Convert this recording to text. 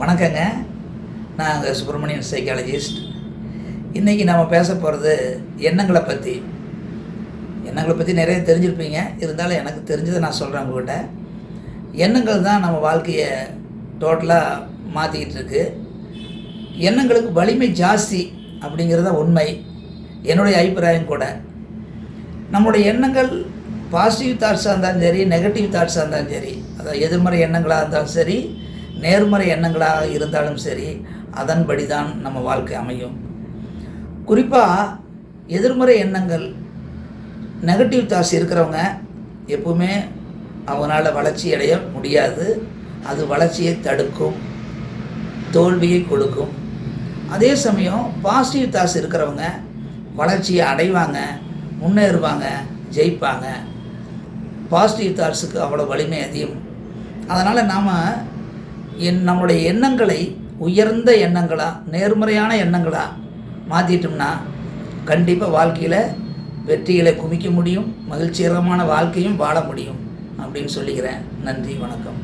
வணக்கங்க. நான் சுப்பிரமணியன் சைக்காலஜிஸ்ட். இன்றைக்கி நம்ம பேச போகிறது எண்ணங்களை பற்றி. எண்ணங்களை பற்றி நிறைய தெரிஞ்சிருப்பீங்க. இருந்தாலும் எனக்கு தெரிஞ்சதை நான் சொல்கிறேன் உங்கள்கிட்ட. எண்ணங்கள் தான் நம்ம வாழ்க்கையை டோட்டலாக மாற்றிக்கிட்டு இருக்கு. எண்ணங்களுக்கு வலிமை ஜாஸ்தி அப்படிங்கிறத உண்மை, என்னுடைய அபிப்பிராயம் கூட. நம்முடைய எண்ணங்கள் பாசிட்டிவ் தாட்ஸாக இருந்தாலும் சரி, நெகட்டிவ் தாட்ஸாக இருந்தாலும் சரி, அதாவது எதிர்மறை எண்ணங்களாக இருந்தாலும் சரி, நேர்மறை எண்ணங்களாக இருந்தாலும் சரி, அதன்படி தான் நம்ம வாழ்க்கை அமையும். குறிப்பாக எதிர்மறை எண்ணங்கள், நெகட்டிவ் தாட்ஸ் இருக்கிறவங்க எப்பவுமே அவங்களால வளர்ச்சி அடைய முடியாது. அது வளர்ச்சியை தடுக்கும், தோல்வியை கொடுக்கும். அதே சமயம் பாசிட்டிவ் தாட்ஸ் இருக்கிறவங்க வளர்ச்சியை அடைவாங்க, முன்னேறுவாங்க, ஜெயிப்பாங்க. பாசிட்டிவ் தாட்ஸுக்கு அவ்வளோ வலிமை அதிகம். அதனால் நாம் நம்முடைய எண்ணங்களை உயர்ந்த எண்ணங்களாக, நேர்மறையான எண்ணங்களாக மாற்றிட்டோம்னா கண்டிப்பாக வாழ்க்கையில் வெற்றிகளை குவிக்க முடியும், மகிழ்ச்சிகரமான வாழ்க்கையும் வாழ முடியும் அப்படின்னு சொல்லிக்கிறேன். நன்றி, வணக்கம்.